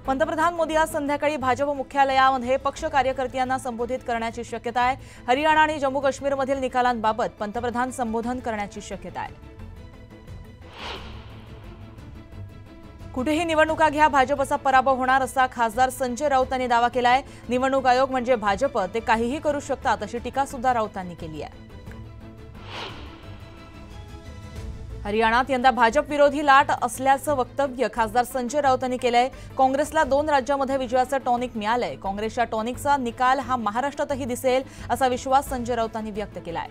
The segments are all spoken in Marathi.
पंतप्रधान मोदी आज संध्याकाळी भाजप मुख्यालयामध्ये पक्ष कार्यकर्त्यांना संबोधित करण्याची शक्यता आहे। हरियाणा आणि जम्मू काश्मीरमधील निकालांबाबत पंतप्रधान संबोधन करण्याची शक्यता आहे। कुठेही निवडणुका घ्या, भाजपचा पराभव होणार असा खासदार संजय राऊत यांनी दावा केलाय। निवडणूक आयोग म्हणजे भाजप, ते काहीही करू शकतात अशी टीका सुद्धा राऊतांनी केली आहे। हरियाणात यंदा भाजप विरोधी लाट असल्याचं वक्तव्य खासदार संजय राऊत यांनी केलंय। काँग्रेसला 2 राज्यांमध्ये विजयाचं टॉनिक मिळालंय। काँग्रेसच्या टॉनिकचा निकाल हा महाराष्ट्रातही दिसेल असा विश्वास संजय राऊतांनी व्यक्त केलाय।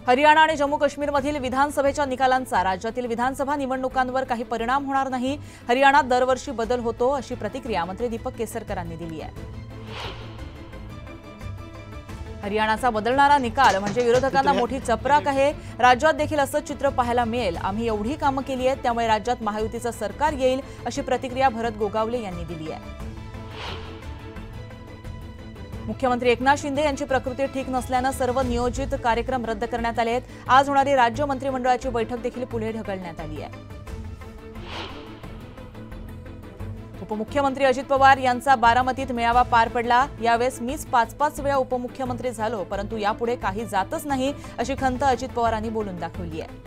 हरियाणा आणि जम्मू काश्मीरमधील विधानसभेच्या निकालांचा राज्यातील विधानसभा निवडणुकांवर काही परिणाम होणार नाही। हरियाणात दरवर्षी बदल होतो अशी प्रतिक्रिया मंत्री दीपक केसरकरांनी दिली आहे। हरियाणाचा बदलणारा निकाल म्हणजे विरोधकांना मोठी चपराक आहे। राज्यात देखील असं चित्र पाहायला मिळेल। आम्ही एवढी कामं केली आहेत, त्यामुळे राज्यात महायुतीचं सरकार येईल अशी प्रतिक्रिया भरत गोगावले यांनी दिली आहे। मुख्यमंत्री एकनाथ शिंदे यांची प्रकृती ठीक नसल्यानं सर्व नियोजित कार्यक्रम रद्द करण्यात आले आहेत। आज होणारी राज्य मंत्रिमंडळाची बैठक देखील पुढे ढकलण्यात आली आहे। उपमुख्यमंत्री अजित पवार यांचा बारामतीत मेळावा पार पडला। यावेळेस मीच 5-5 वेळा उपमुख्यमंत्री झालो, परंतु यापुढे काही जातच नाही अशी खंत अजित पवारांनी बोलून दाखवली आहे।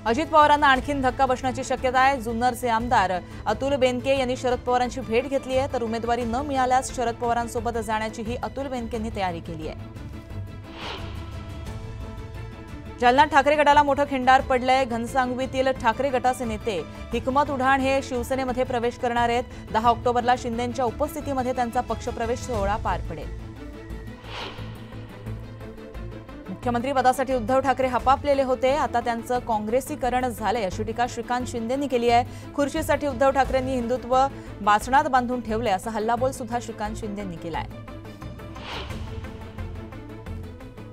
अजित पवारांना आणखीन धक्का बसण्याची शक्यता आहे। जुन्नरचे आमदार अतुल बेनके यांनी शरद पवारांची भेट घेतली आहे, तर उमेदवारी न मिळाल्यास शरद पवारांसोबत जाण्याचीही अतुल बेनकेंनी तयारी केली आहे। जालन्यात ठाकरे गटाला मोठं खिंडार पडलंय। घनसांगवीतील ठाकरे गटाचे नेते हिकमत उढाण हे शिवसेनेमध्ये प्रवेश करणार आहेत। 10 ऑक्टोबरला शिंदेंच्या उपस्थितीमध्ये त्यांचा पक्षप्रवेश सोहळा पार पडेल। मुख्यमंत्री पदासाठी उद्धव ठाकरे हपापलेले होते, आता त्यांचं काँग्रेसीकरण झालंय अशी टीका श्रीकांत शिंदेंनी केली आहे। खुर्चीसाठी उद्धव ठाकरेंनी हिंदुत्व बाचणात बांधून ठेवले असा हल्लाबोल सुद्धा श्रीकांत शिंदेंनी केलाय।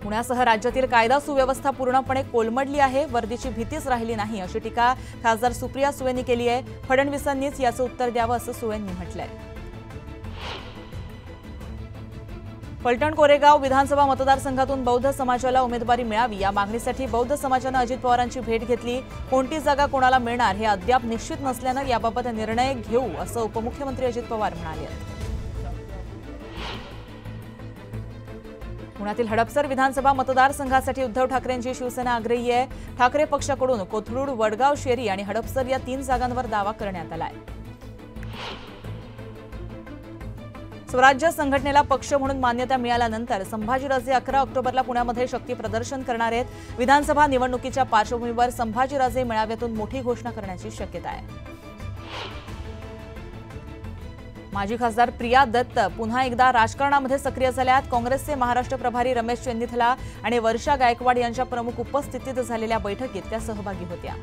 पुण्यासह राज्यातील कायदा सुव्यवस्था पूर्णपणे कोलमडली आहे। वर्दीची भीतीच राहिली नाही अशी टीका खासदार सुप्रिया सुळेंनी केली आहे। फडणवीसांनीच याचं उत्तर द्यावं असं सुळेंनी म्हटलंय। फलटण कोरेगाव विधानसभा मतदारसंघातून बौद्ध समाजाला उमेदवारी मिळावी या मागणीसाठी बौद्ध समाजानं अजित पवारांची भेट घेतली। कोणती जागा कोणाला मिळणार हे अद्याप निश्चित नसल्यानं याबाबत निर्णय घेऊ असं उपमुख्यमंत्री अजित पवार म्हणाले। पुण्यातील हडपसर विधानसभा मतदारसंघासाठी उद्धव ठाकरेंची शिवसेना आग्रही आहे। ठाकरे पक्षाकडून कोथरूड, वडगाव शेरी आणि हडपसर या 3 जागांवर दावा करण्यात आलाय। स्वराज्य संघटनेला पक्ष म्हणून मान्यता मिळाल्यानंतर संभाजीराजे 11 ऑक्टोबरला पुण्यामध्ये शक्ती प्रदर्शन करणार आहेत। विधानसभा निवडणुकीच्या पार्श्वभूमीवर संभाजीराजे मेळाव्यातून मोठी घोषणा करण्याची शक्यता आहे। माजी खासदार प्रिया दत्त पुन्हा एकदा राजकारणामध्ये सक्रिय झाल्यात। काँग्रेसचे महाराष्ट्र प्रभारी रमेश चेन्निथला आणि वर्षा गायकवाड यांच्या प्रमुख उपस्थितीत झालेल्या बैठकीत त्या सहभागी होत्या।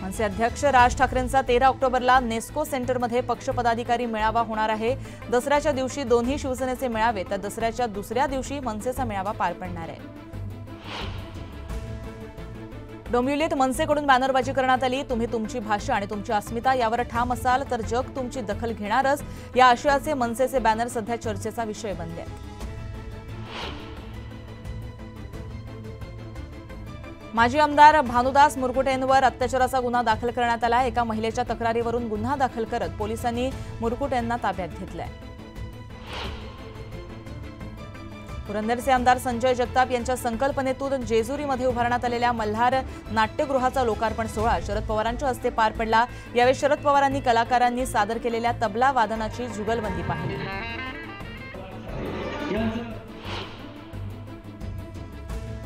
मनसे अध्यक्ष राज ठाकरेंचा 13 ऑक्टोबरला नेस्को सेंटरमध्ये पक्ष पदाधिकारी मेळावा होणार आहे। दसऱ्याच्या दिवशी दोन्ही शिवसेनेचे मेळावे तर दसऱ्याच्या दुसऱ्या दिवशी मनसेचा मेळावा पार पडणार आहे। डोंबिवलीत मनसेकडून बॅनरबाजी करण्यात आली। तुम्ही तुमची भाषा आणि तुमची अस्मिता यावर ठाम असाल तर जग तुमची दखल घेणारच या आशयाचे मनसेचे बॅनर सध्या चर्चेचा विषय बनले आहेत। माजी आमदार भानुदास मुरकुटेंवर अत्याचाराचा गुन्हा दाखल करण्यात आला। एका महिलेच्या तक्रारीवरून गुन्हा दाखल करत पोलिसांनी मुरकुटेंना ताब्यात घेतलंय। पुरंदरचे आमदार संजय जगताप यांच्या संकल्पनेतून जेजुरीमध्ये उभारण्यात आलेल्या मल्हार नाट्यगृहाचा लोकार्पण सोहळा शरद पवारांच्या हस्ते पार पडला। यावेळी शरद पवारांनी कलाकारांनी सादर केलेल्या तबला वादनाची जुगलबंदी पाहिली।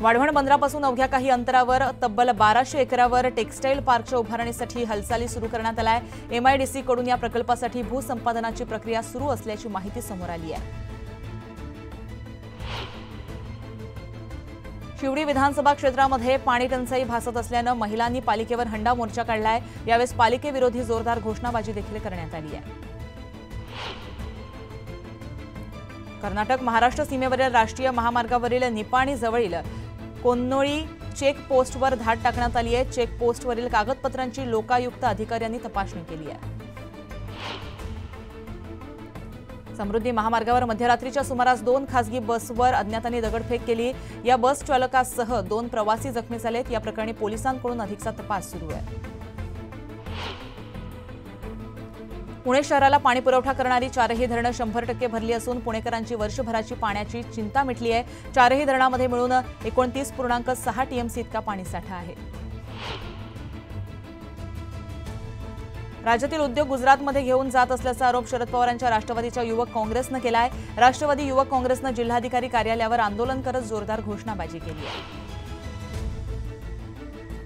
वाढवण बंदरापासून अवघ्या काही अंतरावर तब्बल 1200 एकरावर टेक्सटाईल पार्कच्या उभारणीसाठी हालचाली सुरू करण्यात आल्या आहेत। MIDC कडून या प्रकल्पासाठी भूसंपादनाची प्रक्रिया सुरू असल्याची माहिती समोर आली आहे। शिवडी विधानसभा क्षेत्रामध्ये पाणी टंचाई भासत असल्यानं महिलांनी पालिकेवर हंडा मोर्चा काढलाय। यावेळेस पालिकेविरोधी जोरदार घोषणाबाजी देखील करण्यात आली आहे। कर्नाटक महाराष्ट्र सीमेवरील राष्ट्रीय महामार्गावरील निपाणी जवळील कोन्नोळी चेक पोस्टवर धाड टाकण्यात आली आहे। चेक पोस्टवरील कागदपत्रांची लोकायुक्त अधिकाऱ्यांनी तपासणी केली आहे। समृद्धी महामार्गावर मध्यरात्रीच्या सुमारास 2 खासगी बसवर अज्ञातांनी दगडफेक केली। या बस चालकासह 2 प्रवासी जखमी झालेत। या प्रकरणी पोलिसांकडून अधिकचा तपास सुरू आहे। पुणे शहराला पाणी पुरवठा करणारी 4ही धरणं 100% भरली असून पुणेकरांची वर्षभराची पाण्याची चिंता मिटली आहे। 4ही धरणांमध्ये मिळून 29.6 टीएमसी इतका पाणीसाठा आहे। राज्यातील उद्योग गुजरातमध्ये घेऊन जात असल्याचा आरोप शरद पवारांच्या राष्ट्रवादीच्या युवक काँग्रेसनं केला आहे। राष्ट्रवादी युवक काँग्रेसनं जिल्हाधिकारी कार्यालयावर आंदोलन करत जोरदार घोषणाबाजी केली आहे।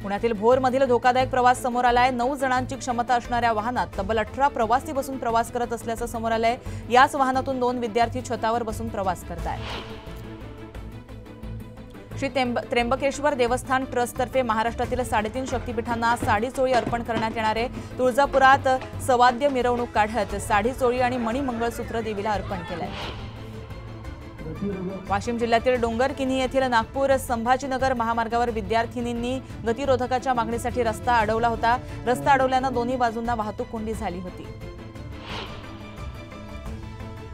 पुण्यातील भोरमधील धोकादायक प्रवास समोर आलाय। 9 जणांची क्षमता असणाऱ्या वाहनात तब्बल 18 प्रवासी बसून प्रवास करत असल्याचं समोर आलंय। याच वाहनातून 2 विद्यार्थी छतावर बसून प्रवास करतायत। श्री त्र्यंबकेश्वर देवस्थान ट्रस्टतर्फे महाराष्ट्रातील 3.5 शक्तिपीठांना साडी चोळी अर्पण करण्यात येणार आहे। तुळजापुरात सवाद्य मिरवणूक काढत साडी चोळी आणि मणी मंगळसूत्र देवीला अर्पण केलंय। वाशिम जिल्ह्यातील डोंगरकिन्ही येथील नागपूर संभाजीनगर महामार्गावर विद्यार्थिनींनी गतिरोधकाच्या मागणीसाठी रस्ता अडवला होता। रस्ता अडवल्यानं दोन्ही बाजूंना वाहतूक कोंडी झाली होती।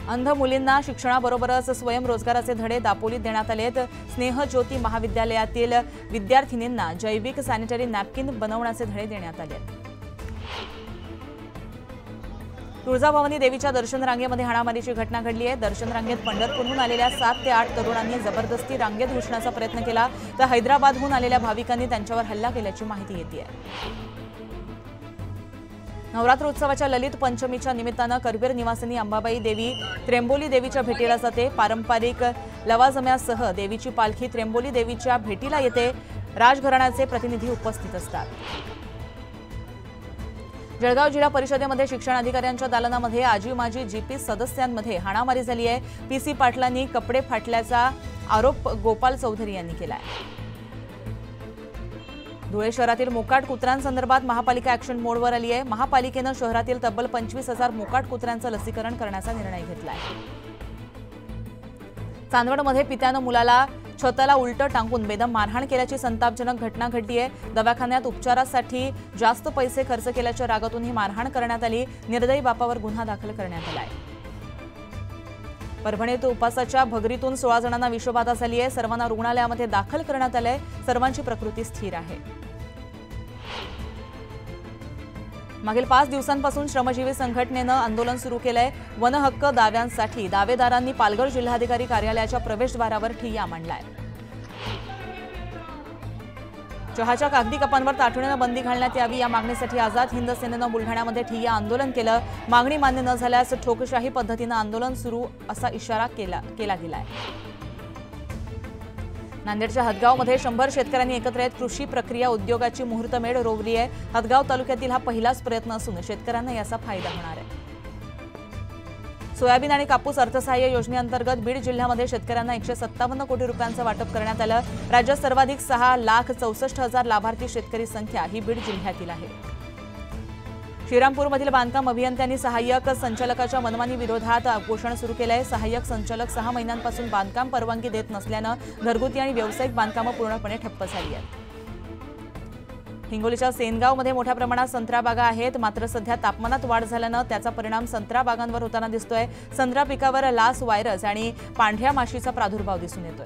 अंध मुलींना शिक्षणाबरोबरच स्वयंरोजगाराचे धडे दापोलीत देण्यात आलेत। स्नेहज्योती महाविद्यालयातील विद्यार्थिनींना जैविक सॅनिटरी नॅपकिन बनवण्याचे धडे देण्यात आले। तुळजाभवानी देवीच्या दर्शन रांगेमध्ये हाणामारीची घटना घडली आहे। दर्शन रांगेत पंढरपूरहून आलेल्या 7 ते 8 तरुणांनी जबरदस्ती रांगेत घुसण्याचा प्रयत्न केला, तर हैदराबादहून आलेल्या भाविकांनी त्यांच्यावर हल्ला केल्याची माहिती येते आहे। नवरात्र उत्सवाच्या ललित पंचमीच्या निमित्तानं करवीर निवासिनी अंबाबाई देवी त्र्यंबोली देवीच्या भेटीला जाते। पारंपरिक लवाजम्यासह देवीची पालखी त्र्यंबोली देवीच्या भेटीला येते। राजघराण्याचे प्रतिनिधी उपस्थित असतात। जळगाव जिल्हा परिषदेमध्ये शिक्षण अधिकाऱ्यांच्या दालनामध्ये आजी माजी जीपी सदस्यांमध्ये हाणामारी झाली आहे। पीसी पाटलांनी कपडे फाटल्याचा आरोप गोपाल चौधरी यांनी केलाय। धुळे शहरातील मोकाट कुत्र्यांसंदर्भात महापालिका ऍक्शन मोडवर आली आहे। महापालिकेनं शहरातील तब्बल 25,000 मोकाट कुत्र्यांचं लसीकरण करण्याचा निर्णय घेतलाय। चांदवडमध्ये पित्यानं मुलाला छताला उलटं टांगून बेदम मारहाण केल्याची संतापजनक घटना घडली आहे। दवाखान्यात उपचारासाठी जास्त पैसे खर्च केल्याच्या रागातून ही मारहाण करण्यात आली। निर्दयी बापावर गुन्हा दाखल करण्यात आलाय। परभणीत उपासाच्या भगरीतून 16 जणांना विषबाधा झाली आहे। सर्वांना रुग्णालयामध्ये दाखल करण्यात आलंय। सर्वांची प्रकृती स्थिर आहे। मागील 5 दिवसांपासून श्रमजीवी संघटनेनं आंदोलन सुरू केलंय। वन हक्क दाव्यांसाठी दावेदारांनी पालघर जिल्हाधिकारी कार्यालयाच्या प्रवेशद्वारावर ठिय्या मांडलाय। चहाच्या कागदी कपांवर तातडीनं बंदी घालण्यात यावी या मागणीसाठी आझाद हिंद सेनेनं बुलढाण्यामध्ये ठिय्या आंदोलन केलं। मागणी मान्य न झाल्यास ठोकशाही पद्धतीनं आंदोलन सुरू असा इशारा केला गेलाय। नांदेडच्या हदगावमध्ये 100 शेतकऱ्यांनी एकत्र येत कृषी प्रक्रिया उद्योगाची मुहूर्तमेढ रोवली आहे। हदगाव तालुक्यातील हा पहिलाच प्रयत्न असून शेतकऱ्यांना याचा फायदा होणार आहे। सोयाबीन आणि कापूस अर्थसहाय्य योजनेअंतर्गत बीड जिल्ह्यामध्ये शेतकऱ्यांना 157 कोटी रुपयांचं वाटप करण्यात आलं। राज्यात सर्वाधिक 6,64,000 लाभार्थी शेतकरी संख्या ही बीड जिल्ह्यातील आहे। श्रीरामपूरमधील बांधकाम अभियंत्यांनी सहाय्यक संचालकाच्या मनमानी विरोधात उपोषण सुरू केलं आहे। सहाय्यक संचालक 6 महिन्यांपासून बांधकाम परवानगी देत नसल्यानं घरगुती आणि व्यावसायिक बांधकामं पूर्णपणे ठप्प झाली आहेत। हिंगोलीच्या सेनगावमध्ये मोठ्या प्रमाणात संत्रा बागा आहेत, मात्र सध्या तापमानात वाढ झाल्यानं त्याचा परिणाम संत्रा बागांवर होताना दिसतोय। संत्रा पिकावर लास व्हायरस आणि पांढऱ्या माशीचा प्रादुर्भाव दिसून येतोय।